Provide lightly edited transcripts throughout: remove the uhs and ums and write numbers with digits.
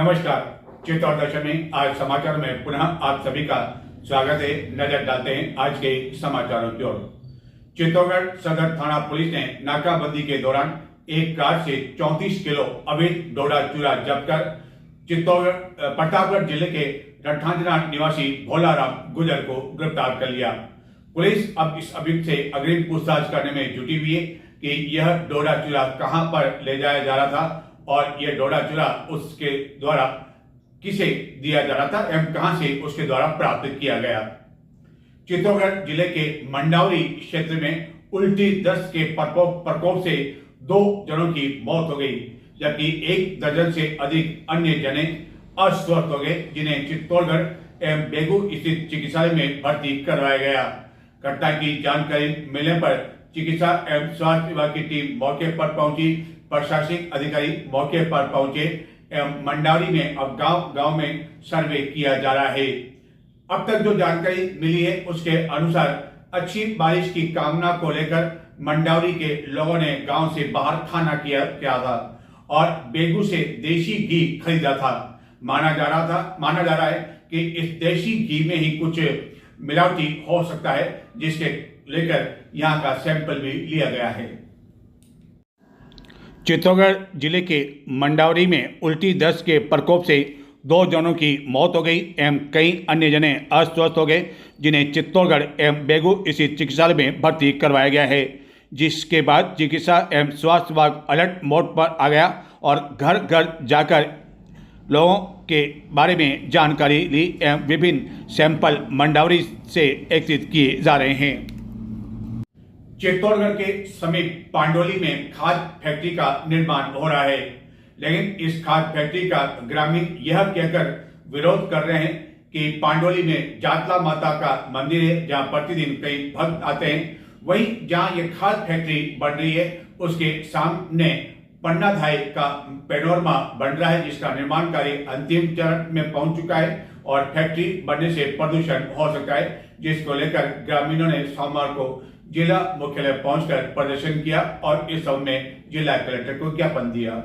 नमस्कार। चित्तौड़ दर्शन में आज समाचार में पुनः आप सभी का स्वागत है। नजर डालते हैं आज के समाचारों की ओर। चित्तौड़गढ़ सदर थाना पुलिस ने नाकाबंदी के दौरान एक कार से 34 किलो अवैध डोडा चूरा जब्त कर चित्तौड़गढ़ प्रतापगढ़ जिले के रठांजना निवासी भोलाराम गुजर को गिरफ्तार कर लिया। पुलिस अब इस अभियुक्त से अग्रिम पूछताछ करने में जुटी हुई है कि यह डोडा चूरा कहां पर ले जाया जा रहा था और यह डोडा चूरा उसके द्वारा किसे दिया जा रहा था एवं कहां से उसके द्वारा प्राप्त किया गया। चित्तौड़गढ़ जिले के मंडावरी क्षेत्र में उल्टी दस्त के प्रकोप से 2 जनों की मौत हो गई, जबकि 1 दर्जन से अधिक अन्य जने अस्वस्थ हो गए, जिन्हें चित्तौड़गढ़ एवं बेगू स्थित चिकित्सालय में भर्ती करवाया गया। घटना की जानकारी मिलने पर चिकित्सा एवं स्वास्थ्य विभाग की टीम मौके पर पहुंची। प्रशासनिक अधिकारी मौके पर पहुंचे एवं मंडावरी में अब गांव में सर्वे किया जा रहा है। अब तक जो जानकारी मिली है उसके अनुसार अच्छी बारिश की कामना को लेकर मंडावरी के लोगों ने गांव से बाहर खाना किया था और बेगू से देशी घी खरीदा था। माना जा रहा है कि इस देशी घी में ही कुछ मिलावटी हो सकता है, जिसके लेकर यहां का सैंपल भी लिया गया है। चित्तौड़गढ़ जिले के मंडावरी में उल्टी दस्त के प्रकोप से 2 जनों की मौत हो गई एवं कई अन्य जने अस्वस्थ हो गए, जिन्हें चित्तौड़गढ़ एवं बेगू स्थित चिकित्सालय में भर्ती करवाया गया है। जिसके बाद चिकित्सा एवं स्वास्थ्य विभाग अलर्ट मोड पर आ गया और घर घर जाकर लोगों के बारे में जानकारी ली एवं विभिन्न सैंपल मंडावरी से एकत्रित किए जा रहे हैं। चित्तौड़गढ़ के समीप पांडोली में खाद फैक्ट्री का निर्माण हो रहा है, लेकिन इस खाद फैक्ट्री का ग्रामीण यह कहकर विरोध कर रहे हैं कि पांडोली में जातला माता का मंदिर है, जहां प्रतिदिन कई भक्त आते हैं। वहीं जहां ये खाद फैक्ट्री बन रही है उसके सामने पन्नाधाय का पेनोरमा बन रहा है, जिसका निर्माण कार्य अंतिम चरण में पहुंच चुका है और फैक्ट्री बनने से प्रदूषण हो सकता है, जिसको लेकर ग्रामीणों ने सोमवार को जिला मुख्यालय पहुंचकर प्रदर्शन किया और इस संबंध में जिला कलेक्टर को ज्ञापन दिया।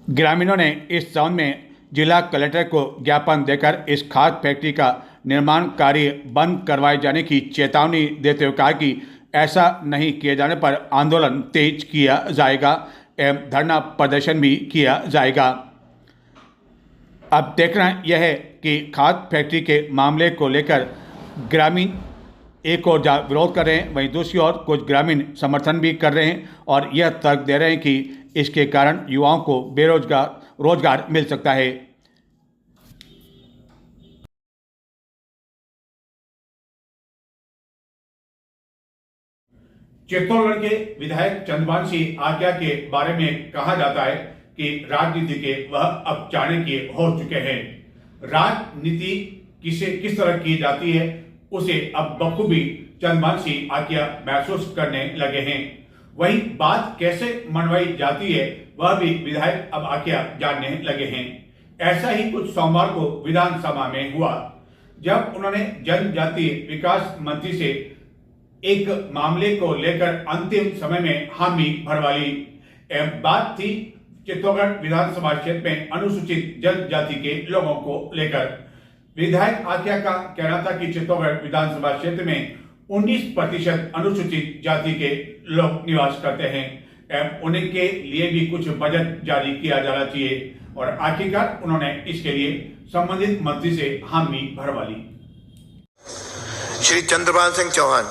ग्रामीणों ने इस संबंध में जिला कलेक्टर को ज्ञापन देकर इस खाद फैक्ट्री का निर्माण कार्य बंद करवाए जाने की चेतावनी देते हुए कहा कि ऐसा नहीं किए जाने पर आंदोलन तेज किया जाएगा एवं धरना प्रदर्शन भी किया जाएगा। अब देखना यह है कि खाद फैक्ट्री के मामले को लेकर ग्रामीण एक और विरोध कर रहे हैं, वहीं दूसरी ओर कुछ ग्रामीण समर्थन भी कर रहे हैं और यह तर्क दे रहे हैं कि इसके कारण युवाओं को रोजगार मिल सकता है। चित्तौड़गढ़ के विधायक चंद्रभान सिंह आर्या के बारे में कहा जाता है कि राजनीति के वह अब चाणक्य हो चुके हैं। राजनीति किस तरह की जाती है उसे अब बखूबी चंद्रभान सिंह आर्या महसूस करने लगे हैं। वही बात कैसे मनवाई जाती है वह भी विधायक अब आर्या जानने लगे हैं। ऐसा ही कुछ सोमवार को विधानसभा में हुआ, जब उन्होंने जनजातीय विकास मंत्री से एक मामले को लेकर अंतिम समय में हामी भरवा ली। बात थी चित्तौड़गढ़ विधानसभा क्षेत्र में अनुसूचित जनजाति के लोगों को लेकर। विधायक आर्या का कहना था कि चित्तौड़गढ़ विधानसभा क्षेत्र में 19% अनुसूचित जाति के लोग निवास करते हैं एवं उनके लिए भी कुछ बजट जारी किया जाना चाहिए और आखिरकार उन्होंने इसके लिए संबंधित मंत्री से हामी भरवा ली। श्री चंद्रभान सिंह चौहान।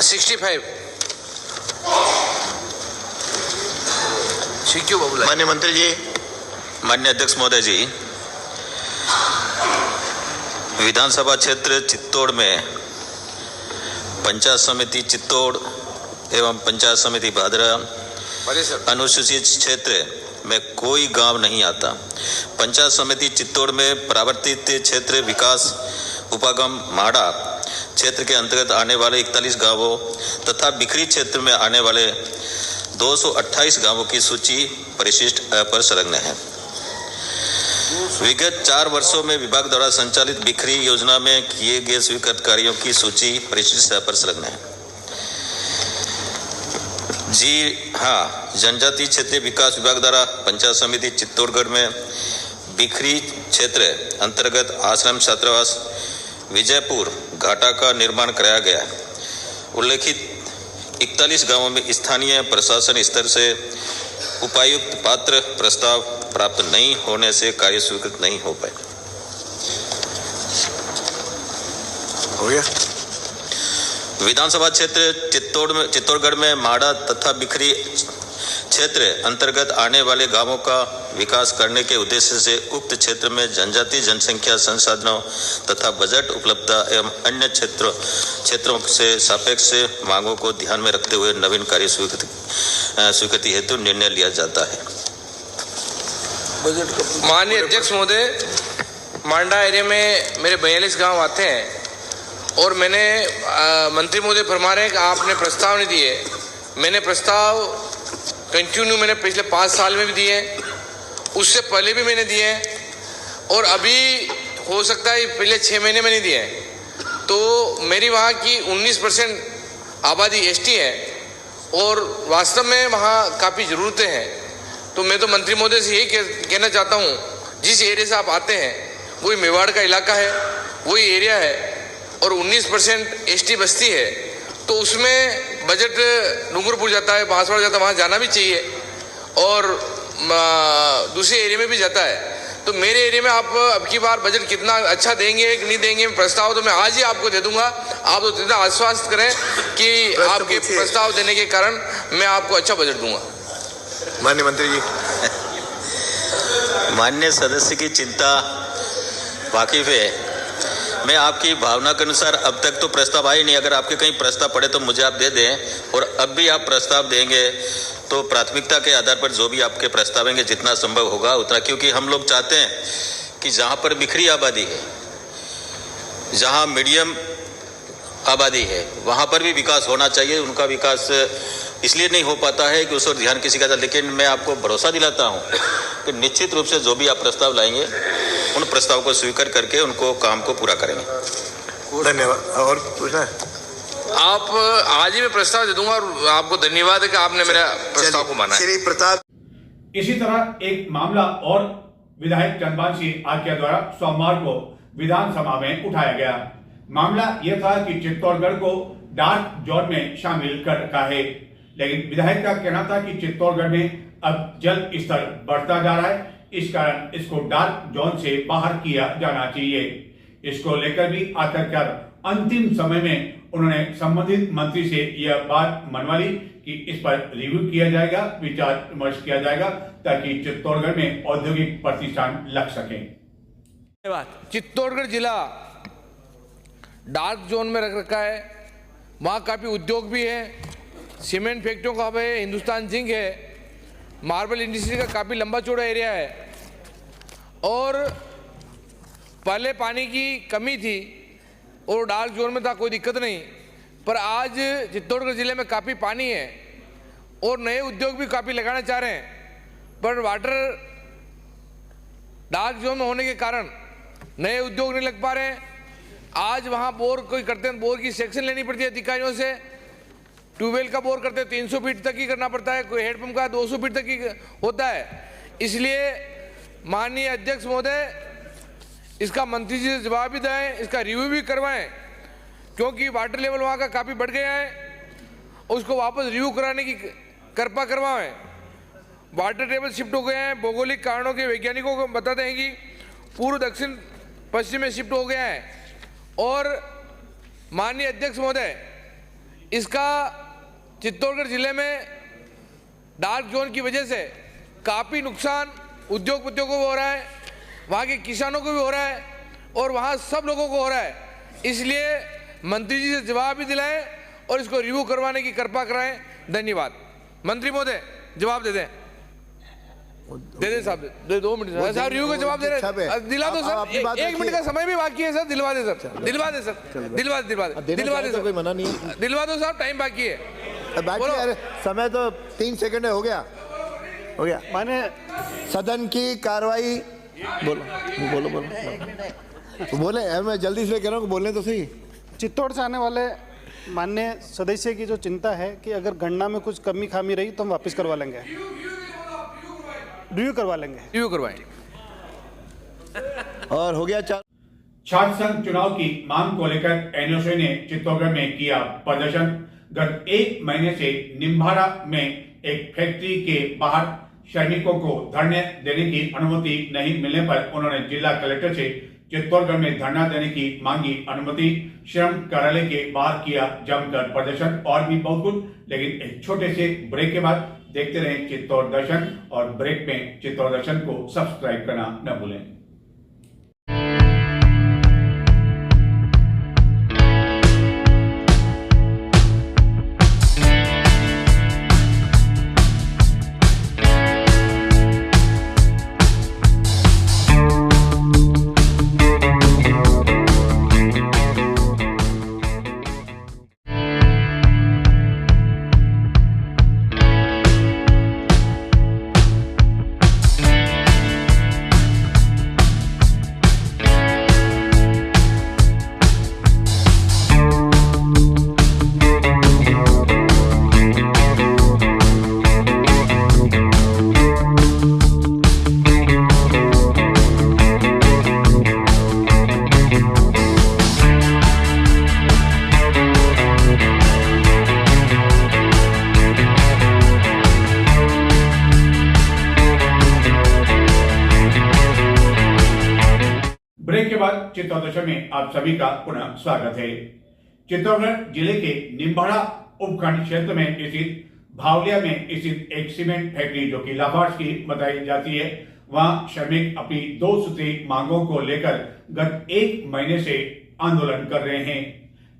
65। ठीक है बाबूलाल। माननीय मंत्री जी। माननीय अध्यक्ष महोदय जी, विधानसभा क्षेत्र चित्तौड़ में पंचायत समिति चित्तौड़ एवं पंचायत समिति भादरा अनुसूचित क्षेत्र में कोई गांव नहीं आता। पंचायत समिति चित्तौड़ में परावर्तित क्षेत्र विकास उपागम माड़ा क्षेत्र के अंतर्गत आने वाले 41 गांवों तथा बिखरी क्षेत्र में आने वाले 228 गांवों की सूची परिशिष्ट पर संलग्न है। विगत 4 वर्षों में विभाग द्वारा संचालित बिखरी योजना में किए गए स्वीकृत कार्यों की सूची परिशिष्ट पर संलग्न है। जी हाँ, जनजातीय क्षेत्रीय विकास विभाग द्वारा पंचायत समिति चित्तौड़गढ़ में बिखरी क्षेत्र अंतर्गत आश्रम छात्रावास विजयपुर घाटा का निर्माण कराया गया। उल्लेखित 41 गांवों में स्थानीय प्रशासन स्तर से उपायुक्त पात्र प्रस्ताव प्राप्त नहीं होने से कार्य स्वीकृत नहीं हो पाए। हो गया। विधानसभा क्षेत्र चित्तौड़गढ़ में माड़ा तथा बिखरी क्षेत्र अंतर्गत आने वाले गांवों का विकास करने के उद्देश्य से उक्त क्षेत्र में जनजातीय जनसंख्या संसाधनों तथा बजट उपलब्धता एवं अन्य क्षेत्रों से सापेक्ष मांगों को ध्यान में रखते हुए नवीन कार्य स्वीकृति हेतु निर्णय लिया जाता है। माननीय अध्यक्ष महोदय, मांडा एरिया में मेरे 42 गांव आते हैं और मैंने मंत्री महोदय फरमा रहे हैं कि आपने प्रस्ताव नहीं दिए। मैंने प्रस्ताव कंटिन्यू मैंने पिछले 5 साल में भी दिए, उससे पहले भी मैंने दिए और अभी हो सकता है पिछले 6 महीने में नहीं दिए। तो मेरी वहाँ की 19% आबादी एसटी है और वास्तव में वहाँ काफ़ी ज़रूरतें हैं। तो मैं तो मंत्री महोदय से यही कहना चाहता हूँ, जिस एरिया से आप आते हैं वही मेवाड़ का इलाका है, वही एरिया है और 19% एसटी बस्ती है, तो उसमें बजट डूंगरपुर जाता है, बांसवाड़ा जाता है, वहाँ जाना भी चाहिए और दूसरे एरिया में भी जाता है। तो मेरे एरिया में आप अब की बार बजट कितना अच्छा देंगे कि नहीं देंगे प्रस्ताव तो मैं आज ही आपको दे दूंगा। आप तो इतना आश्वस्त करें कि आपके प्रस्ताव देने के कारण मैं आपको अच्छा बजट दूंगा। माननीय मंत्री जी। माननीय सदस्य की चिंता वाकिफ है। मैं आपकी भावना के अनुसार अब तक तो प्रस्ताव आए नहीं, अगर आपके कहीं प्रस्ताव पड़े तो मुझे आप दे दें और अब भी आप प्रस्ताव देंगे तो प्राथमिकता के आधार पर जो भी आपके प्रस्ताव होंगे जितना संभव होगा उतना, क्योंकि हम लोग चाहते हैं कि जहाँ पर बिखरी आबादी है, जहाँ मीडियम आबादी है, वहाँ पर भी विकास होना चाहिए। उनका विकास इसलिए नहीं हो पाता है कि उस पर ध्यान किसी का था, लेकिन मैं आपको भरोसा दिलाता हूँ कि निश्चित रूप से जो भी आप प्रस्ताव लाएंगे उन प्रस्ताव को स्वीकार करके उनको काम को पूरा करेंगे। धन्यवाद। और पूछना है? आप आज ही मैं प्रस्ताव दे दूंगा और आपको धन्यवाद है कि आपने मेरा प्रस्ताव को माना। श्री प्रताप। इसी तरह एक मामला और विधायक चंद्रभान सिंह आर्या द्वारा सोमवार को विधानसभा में उठाया गया। मामला यह था कि चित्तौड़गढ़ को डार्क जोन में शामिल कर रखा है, लेकिन विधायक का कहना था कि चित्तौड़गढ़ में अब जल स्तर बढ़ता जा रहा है, इस कारण इसको डार्क जोन से बाहर किया जाना चाहिए। इसको लेकर भी आखिरकार अंतिम समय में उन्होंने संबंधित मंत्री से यह बात मनवा ली कि इस पर रिव्यू किया जाएगा, विचार विमर्श किया जाएगा ताकि चित्तौड़गढ़ में औद्योगिक प्रतिष्ठान लग सके। चित्तौड़गढ़ जिला डार्क जोन में रख रखा है। वहाँ काफ़ी उद्योग भी है, सीमेंट फैक्ट्रियों का हब है, हिंदुस्तान जिंक है, मार्बल इंडस्ट्री का काफ़ी लंबा चौड़ा एरिया है और पहले पानी की कमी थी और डार्क जोन में था, कोई दिक्कत नहीं। पर आज चित्तौड़गढ़ जिले में काफ़ी पानी है और नए उद्योग भी काफ़ी लगाना चाह रहे हैं, पर वाटर डार्क जोन में होने के कारण नए उद्योग नहीं लग पा रहे हैं। आज वहाँ बोर कोई करते हैं, बोर की सेक्शन लेनी पड़ती है अधिकारियों से। ट्यूबवेल का बोर करते हैं 300 फीट तक ही करना पड़ता है, कोई हेडपम्प का 200 फीट तक ही होता है। इसलिए माननीय अध्यक्ष महोदय इसका मंत्री जी से जवाब भी दें, इसका रिव्यू भी करवाएं, क्योंकि वाटर लेवल वहाँ का काफ़ी बढ़ गया है, उसको वापस रिव्यू कराने की कृपा करवाएं। वाटर टेबल शिफ्ट हो गए हैं, भौगोलिक कारणों के वैज्ञानिकों को बताते हैं कि पूर्व दक्षिण पश्चिम में शिफ्ट हो गया है। और माननीय अध्यक्ष महोदय इसका चित्तौड़गढ़ जिले में डार्क जोन की वजह से काफ़ी नुकसान उद्योगपतियों को भी हो रहा है, वहाँ के किसानों को भी हो रहा है और वहाँ सब लोगों को हो रहा है। इसलिए मंत्री जी से जवाब भी दिलाएं और इसको रिव्यू करवाने की कृपा कराएं। धन्यवाद। मंत्री महोदय जवाब दे दें। दे दे साहब, दे 2 मिनट साहब, रिव्यू का जवाब दे रहे, दिला दो सर। 1 मिनट का समय भी बाकी है सर, दिलवा दे सर, दिलवा दे सर, दिलवा दे सर, कोई मना नहीं है। दिलवा दो साहब, टाइम बाकी है। बाकी अरे समय तो 3 सेकंड है, हो गया माने सदन की कार्रवाई। बोले यार, मैं जल्दी से कह रहा हूँ, बोलने तो सही। चित्तौड़ से आने वाले माननीय सदस्य की जो चिंता है कि अगर गणना में कुछ कमी खामी रही तो हम वापस करवा लेंगे, रिव्यू करवाएं। और हो गया छात्र संघ चुनाव की मांग को लेकर एनओसी ने चित्तौड़गढ़ में किया प्रदर्शन। गत 1 महीने से निम्बाड़ा में एक फैक्ट्री के बाहर श्रमिकों को धरने देने की अनुमति नहीं मिलने पर उन्होंने जिला कलेक्टर से चित्तौड़गढ़ में धरना देने की मांगी अनुमति। श्रम कार्यालय के बाहर किया जमकर प्रदर्शन और भी बहुत कुछ, लेकिन एक छोटे से ब्रेक के बाद देखते रहें चित्तौड़ दर्शन और ब्रेक में चित्तौड़ दर्शन को सब्सक्राइब करना न भूलें। ब्रेक के बाद चित्तौड़ दर्शन में आप सभी का पुनः स्वागत है। चित्तौड़गढ़ जिले के निम्बाड़ा उपखंड क्षेत्र में स्थित भावलिया में स्थित एक सीमेंट फैक्ट्री जो कि लाभार्थ की बताई जाती है, वहां श्रमिक अपनी 2 सूत्री मांगों को लेकर गत 1 महीने से आंदोलन कर रहे हैं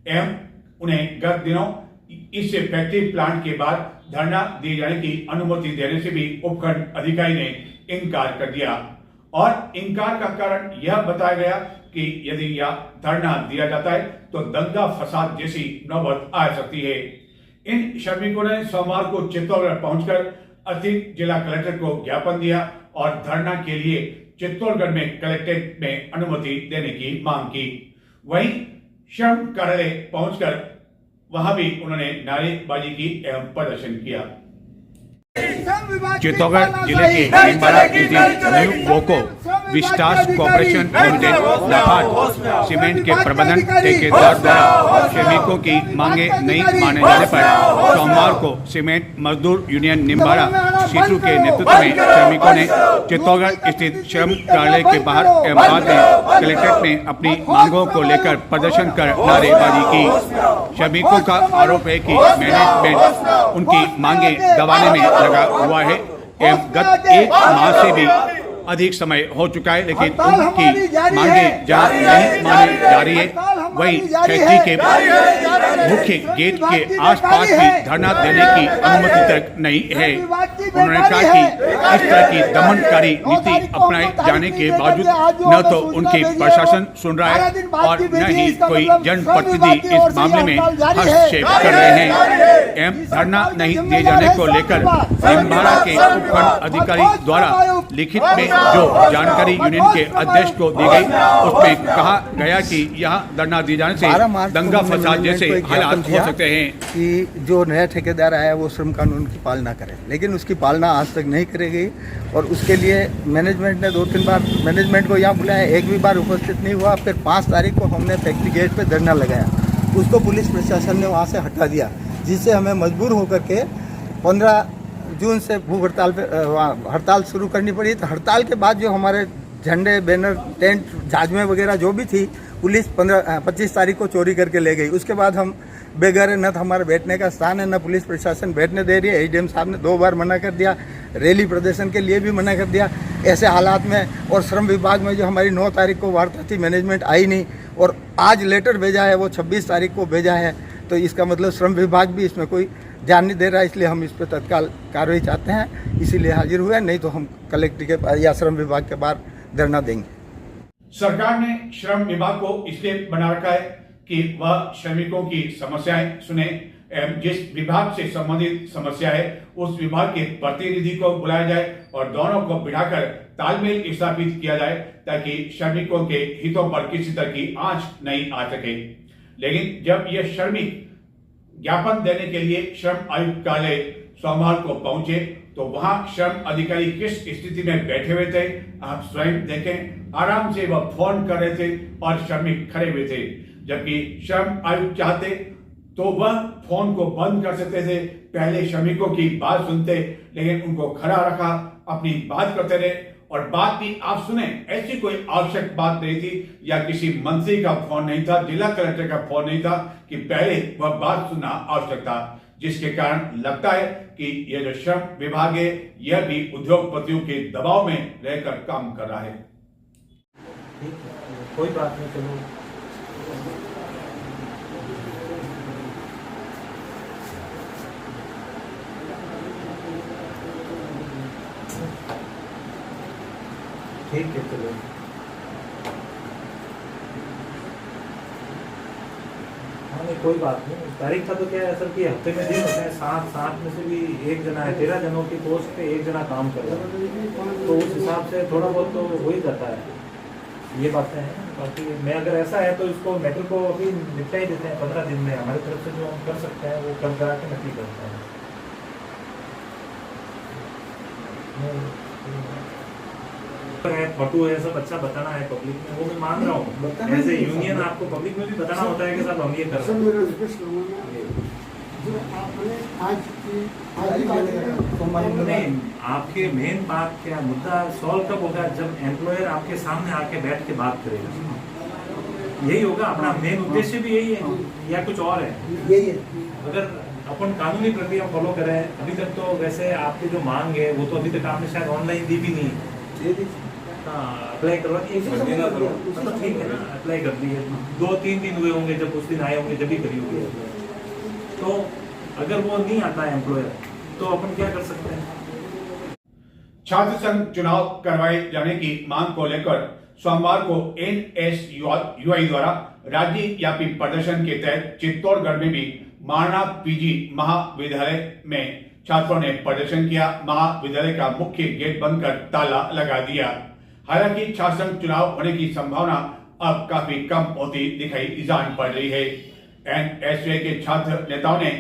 एवं उन्हें गत दिनों इस फैक्ट्री प्लांट के बाद धरना दिए जाने की अनुमति देने से भी उपखंड अधिकारी ने इनकार कर दिया और इनकार का कारण यह बताया गया कि यदि यह धरना दिया जाता है तो दंगा फसाद जैसी नौबत आ सकती है। इन श्रमिकों ने सोमवार को चित्तौड़गढ़ पहुंचकर अतिरिक्त जिला कलेक्टर को ज्ञापन दिया और धरना के लिए चित्तौड़गढ़ में कलेक्ट्रेट में अनुमति देने की मांग की। वहीं श्रम कार्यालय पहुंचकर वहां भी उन्होंने नारेबाजी की एवं प्रदर्शन किया। चित्तौड़गढ़ जिले के निम्बाड़ा स्थित new Boko Vistas corporation limited लाभार्थ सीमेंट के प्रबंधन ठेकेदार द्वारा श्रमिकों की मांगे नहीं माने जाने पर सोमवार को सीमेंट मजदूर यूनियन निम्बाड़ा सीटू के नेतृत्व में श्रमिकों ने चित्तौड़गढ़ स्थित श्रम कार्यालय के बाहर एवं बाद में कलेक्ट्रेट में अपनी मांगों को लेकर प्रदर्शन कर नारेबाजी की। श्रमिकों का आरोप है कि मैनेजमेंट उनकी मांगे दबाने में लगा हुआ है एवं गत 1 माह से भी अधिक समय हो चुका है, लेकिन उनकी मांगे नहीं मानी जा रही है। वहीं फैक्ट्री के मुख्य गेट के आसपास भी धरना देने की अनुमति तक नहीं है। उन्होंने कहा कि इस तरह की दमनकारी नीति अपनाए जाने के बावजूद न तो उनकी प्रशासन सुन रहा है और न ही कोई जनप्रतिनिधि इस मामले में हस्तक्षेप कर रहे हैं एवं धरना नहीं दिए जाने को लेकर निम्बाड़ा के उपखंड अधिकारी द्वारा लिखित में जो जानकारी यूनियन के अध्यक्ष को दी गई, उसमें कहा गया कि यहाँ धरना दिए जाने से दंगा फसाद जैसे हालात हो सकते हैं कि जो नया ठेकेदार आया वो श्रम कानून की पालना करे, लेकिन उसकी पालना आज तक नहीं करी गई और उसके लिए मैनेजमेंट ने 2-3 बार मैनेजमेंट को यहाँ बुलाया, एक भी बार उपस्थित नहीं हुआ। फिर 5 तारीख को हमने फैक्ट्री गेट पे धरना लगाया, उसको पुलिस प्रशासन ने वहाँ से हटा दिया, जिससे हमें मजबूर होकर के 15 जून से भूख हड़ताल शुरू करनी पड़ी। तो हड़ताल के बाद जो हमारे झंडे, बैनर, टेंट, जाजमें वगैरह जो भी थी, पुलिस 25 तारीख को चोरी करके ले गई। उसके बाद हम बेघर है, न तो हमारे बैठने का स्थान है, न पुलिस प्रशासन बैठने दे रही है। एडीएम साहब ने 2 बार मना कर दिया, रैली प्रदर्शन के लिए भी मना कर दिया। ऐसे हालात में और श्रम विभाग में जो हमारी 9 तारीख को वार्ता थी, मैनेजमेंट आई नहीं और आज लेटर भेजा है, वो 26 तारीख को भेजा है। तो इसका मतलब श्रम विभाग भी इसमें कोई ध्यान नहीं दे रहा है, इसलिए हम इस पर तत्काल कार्रवाई चाहते हैं, इसीलिए हाजिर हुए। नहीं तो हम कलेक्टर के पास या श्रम विभाग के बाहर धरना देंगे। सरकार ने श्रम विभाग को इसलिए बना रखा है कि वह श्रमिकों की समस्याएं सुने एवं जिस विभाग से संबंधित समस्या है उस विभाग के प्रतिनिधि को बुलाया जाए और दोनों को बिठाकर तालमेल स्थापित किया जाए ताकि श्रमिकों के हितों पर किसी तरह की आंच नहीं आ सके। लेकिन जब यह श्रमिक ज्ञापन देने के लिए श्रम आयुक्त कार्यालय सोमवार को पहुंचे तो वहां श्रम अधिकारी किस स्थिति में बैठे हुए थे आप स्वयं देखें। आराम से वह फोन कर रहे थे और श्रमिक खड़े हुए थे, जबकि श्रम आयुक्त चाहते तो वह फोन को बंद कर सकते थे, पहले श्रमिकों की बात सुनते, लेकिन उनको खड़ा रखा, अपनी बात करते रहे। और बात भी आप सुने, ऐसी कोई आवश्यक बात नहीं थी या किसी मंत्री का फोन नहीं था, जिला कलेक्टर का फोन नहीं था कि पहले वह बात सुनना आवश्यक था, जिसके कारण लगता है कि यह जो श्रम विभाग है यह भी उद्योगपतियों के दबाव में रहकर काम कर रहा है। कोई बात नहीं, चलो ठीक है, चलो हाँ नहीं कोई बात नहीं। तारीख का तो क्या है असल कि हफ्ते में दिन होते हैं, 7 में से भी 1 जना है, 13 जनों की पोस्ट पे 1 जना काम कर रहा है, तो उस हिसाब से थोड़ा बहुत तो हो ही जाता है। ये बातें हैं। बाकी मैं अगर ऐसा है तो इसको मैटर को अभी निपटा ही देते हैं 15 दिन में। हमारी तरफ से जो हम कर सकते हैं वो कर करा के नकली करते हैं। फोटो है सब अच्छा बताना है पब्लिक में, वो मैं मान रहा हूँ। ऐसे यूनियन आपको पब्लिक में भी बताना होता है कि साहब हम ये कर रहे हैं। नहीं, आपके मेन बात क्या मुद्दा सॉल्व कब होगा, जब एम्प्लॉयर आपके सामने आके बैठ के बात करेगा। यही होगा अपना मेन उद्देश्य भी यही है या कुछ और है? यही है। अगर अपन कानूनी प्रक्रिया फॉलो करें, अभी तक तो वैसे आपकी जो मांग है वो तो अभी तक आपने शायद ऑनलाइन दी भी नहीं। हाँ, अप्लाई करवा के तो ठीक है ना, अप्लाई कर दिए, 2-3 दिन हुए होंगे जब उस दिन आए होंगे जब ही करी होगी। तो अगर वो नहीं आता है एम्प्लॉयर तो अपन क्या कर सकते हैं? छात्र संघ चुनाव करवाए जाने की मांग को लेकर सोमवार को NSUI द्वारा राज्यव्यापी प्रदर्शन के तहत चित्तौड़गढ़ में भी महाराणा पीजी महाविद्यालय में छात्रों ने प्रदर्शन किया। महाविद्यालय का मुख्य गेट बंद कर ताला लगा दिया। हालांकि छात्र संघ चुनाव होने की संभावना अब काफी कम होती दिखाई जान पड़ रही है। NSUI के छात्र नेताओं ने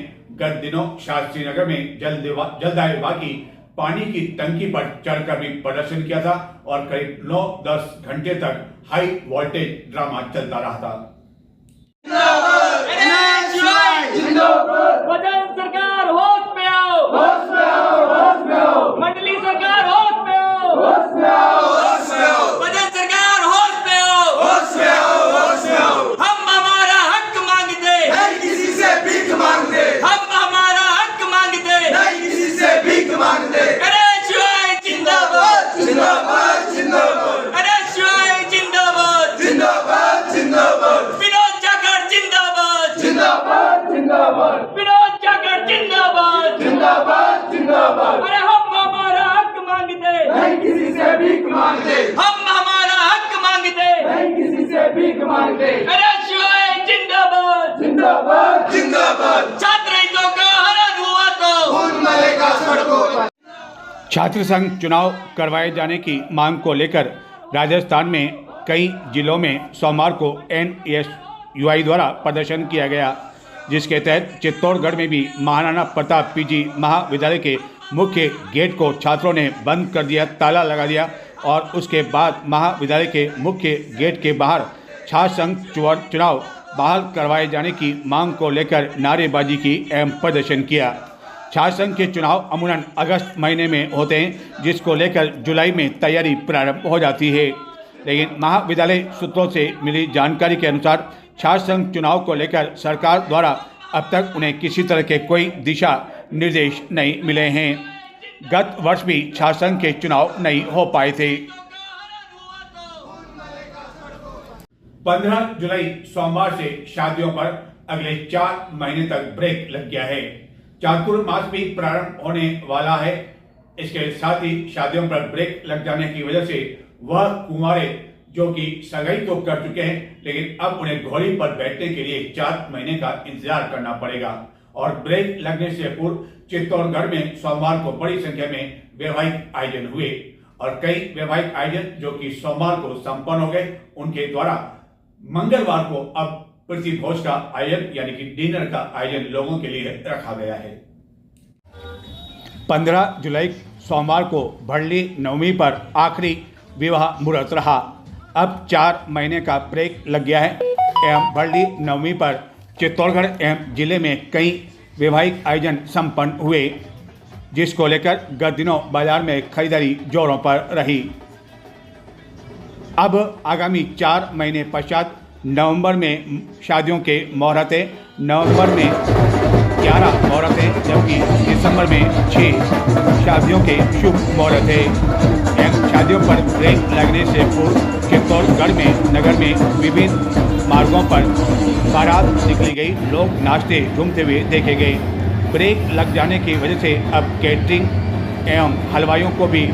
गत दिनों शास्त्री नगर में जलदाय की पानी की टंकी पर चढ़कर भी प्रदर्शन किया था और करीब 9-10 घंटे तक हाई वोल्टेज ड्रामा चलता रहा था। सरकार होश में आओ, होश में आओ, होश में आओ। मंडली सरकार होश में आओ, होश में आओ, होश में आओ। बजट सरकार होश में आओ, होश में आओ, होश में आओ। हम हमारा हक मांगते नहीं किसी से भीख मांगते, हम हमारा हक मांगते नहीं किसी से भीख मांगते। NSUI जिंदाबाद, जिंदाबाद, जिंदाबाद। NSUI जिंदाबाद, जिंदाबाद, जिंदाबाद। विनोद जाखड़ जिंदाबाद, जिंदाबाद, जिंदाबाद। विनोद जाखड़ जिंदाबाद, जिंदाबाद, जिंदाबाद। अरे हम हमारा हक मांगते नहीं किसी से भीख मांगते, हम हमारा हक मांगते नहीं किसी से भीख मांगते। NSUI जिंदाबाद, जिंदाबाद, जिंदाबाद। छात्र हितों का हनन हुआ तो खून बहेगा सड़कों पर। छात्र संघ चुनाव करवाए जाने की मांग को लेकर राजस्थान में कई जिलों में सोमवार को NSUI द्वारा प्रदर्शन किया गया, जिसके तहत चित्तौड़गढ़ में भी महाराणा प्रताप पीजी महाविद्यालय के मुख्य गेट को छात्रों ने बंद कर दिया, ताला लगा दिया और उसके बाद महाविद्यालय के मुख्य गेट के बाहर छात्र संघ चुनाव बहाल करवाए जाने की मांग को लेकर नारेबाजी की एवं प्रदर्शन किया। छात्र संघ के चुनाव अमूमन अगस्त महीने में होते हैं, जिसको लेकर जुलाई में तैयारी प्रारंभ हो जाती है। लेकिन महाविद्यालय सूत्रों से मिली जानकारी के अनुसार छात्र संघ चुनाव को लेकर सरकार द्वारा अब तक उन्हें किसी तरह के कोई दिशा निर्देश नहीं मिले हैं। गत वर्ष भी शासन के चुनाव नहीं हो पाए थे। 15 जुलाई सोमवार से शादियों पर अगले 4 महीने तक ब्रेक लग गया है। चातुर्मास भी प्रारंभ होने वाला है। इसके साथ ही शादियों पर ब्रेक लग जाने की वजह से वह कुंवारे जो कि सगाई तो कर चुके हैं, लेकिन अब उन्हें घोड़ी पर बैठने के लिए 4 महीने का इंतजार करना पड़ेगा। और ब्रेक लगने से पूर्व चित्तौड़गढ़ में सोमवार को बड़ी संख्या में वैवाहिक आयोजन हुए और कई वैवाहिक आयोजन जो कि सोमवार को संपन्न हो गए, उनके द्वारा मंगलवार को अब प्रीति भोज का आयोजन यानी कि डिनर का आयोजन लोगों के लिए रखा गया है। 15 जुलाई सोमवार को भरली नवमी पर आखिरी विवाह मुहूर्त रहा। अब 4 महीने का ब्रेक लग गया है एवं भरली नवमी पर चित्तौड़गढ़ एवं जिले में कई वैवाहिक आयोजन संपन्न हुए, जिसको लेकर गत दिनों बाजार में खरीदारी जोरों पर रही। अब आगामी 4 महीने पश्चात नवंबर में शादियों के मुहूर्तें, नवंबर में 11 मुहूर्तें जबकि दिसंबर में 6 शादियों के शुभ मुहूर्त है। शादियों पर ब्रेक लगने से पूर्व चित्तौड़गढ़ में नगर में विभिन्न मार्गों पर बारात निकली गई, लोग नाचते झूमते हुए देखे गए। ब्रेक लग जाने की वजह से अब कैटरिंग एवं हलवाइयों को भी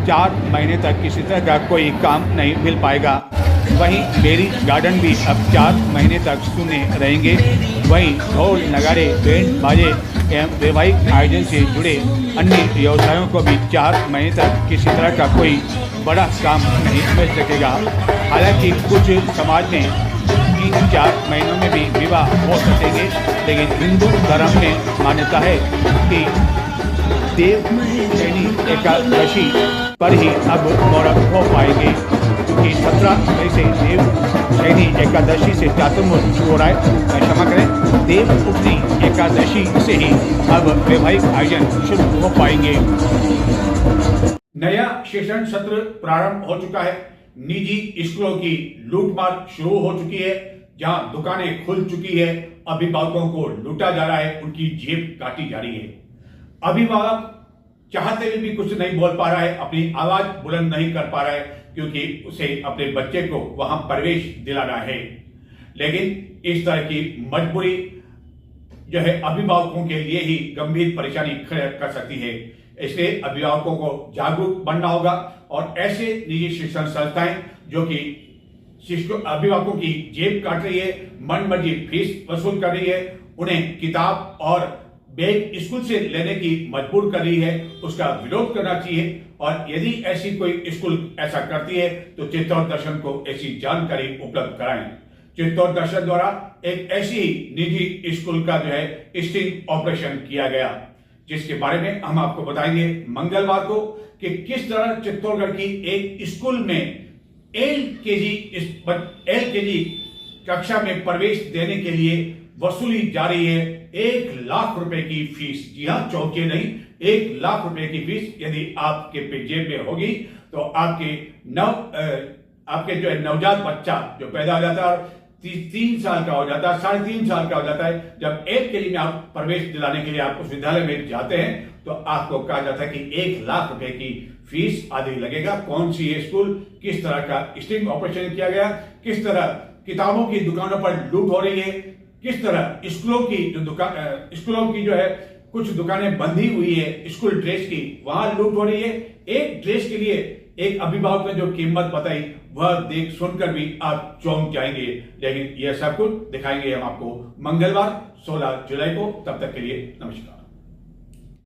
4 महीने तक किसी तरह का कोई काम नहीं मिल पाएगा। वहीं मैरिज गार्डन भी अब 4 महीने तक सुने रहेंगे। वहीं ढोल नगाड़े बैंड बाजे एवं वैवाहिक आयोजन से जुड़े अन्य व्यवसायों को भी 4 महीने तक किसी तरह का कोई बड़ा काम नहीं मिल सकेगा। हालांकि कुछ समाज में 3-4 महीनों में भी विवाह हो सकेंगे, लेकिन हिंदू धर्म में मान्यता है कि देवशयनी एकादशी पर ही अब मुहूर्त हो पाएंगे, क्योंकि 17 मई से देवशयनी एकादशी से चातुर्मास शुरू हो रहा है। क्षमा करें, देवउठनी एकादशी से ही अब वैवाहिक आयोजन शुरू हो पाएंगे। नया शिक्षण सत्र प्रारंभ हो चुका है। निजी स्कूलों की लूटमार शुरू हो चुकी है, जहां दुकानें खुल चुकी है। अभिभावकों को लूटा जा रहा है, उनकी जेब काटी जा रही है। अभिभावक चाहते हुए भी कुछ नहीं बोल पा रहा है, अपनी आवाज बुलंद नहीं कर पा रहा है, क्योंकि उसे अपने बच्चे को वहां प्रवेश दिलाना है। लेकिन इस तरह की मजबूरी जो है अभिभावकों के लिए ही गंभीर परेशानी खड़ी कर सकती है। इसलिए अभिभावकों को जागरूक बनना होगा और ऐसे निजी शिक्षण संस्थाएं जो कि अभिभावकों की जेब काट रही है, मनमर्जी फीस वसूल कर रही है, उन्हें किताब और बैग स्कूल से लेने की मजबूर कर रही है, उसका विरोध करना चाहिए। और यदि ऐसी कोई स्कूल ऐसा करती है तो चित्तौड़ दर्शन को ऐसी जानकारी उपलब्ध कराएं। चित्तौड़ दर्शन द्वारा एक ऐसी निजी स्कूल का जो है स्टिंग ऑपरेशन किया गया, जिसके बारे में हम आपको बताएंगे मंगलवार को कि किस तरह चित्तौड़गढ़ की एक स्कूल में एलकेजी कक्षा में प्रवेश देने के लिए वसूली जा रही है 1 लाख रुपए की फीस। जी हाँ, चौके नहीं, 1 लाख रुपए की फीस यदि आपके जेब में होगी तो आपके जो है नवजात बच्चा जो पैदा हो जाता है 3 साल का हो जाता है, 3.5 साल का हो जाता है, जब एलकेजी में आप प्रवेश दिलाने के लिए आप उस विद्यालय में जाते हैं तो आपको कहा जाता है कि 1 लाख रुपए की फीस आदि लगेगा। कौन सी स्कूल, किस तरह का स्टिंग ऑपरेशन किया गया, किस तरह किताबों की दुकानों पर लूट हो रही है, किस तरह स्कूलों की जो है कुछ दुकानें बंधी हुई है स्कूल ड्रेस की, वहां लूट हो रही है। एक ड्रेस के लिए एक अभिभावक ने जो कीमत बताई वह देख सुनकर भी आप चौंक जाएंगे। लेकिन यह सब कुछ दिखाएंगे हम आपको मंगलवार 16 जुलाई को। तब तक के लिए नमस्कार।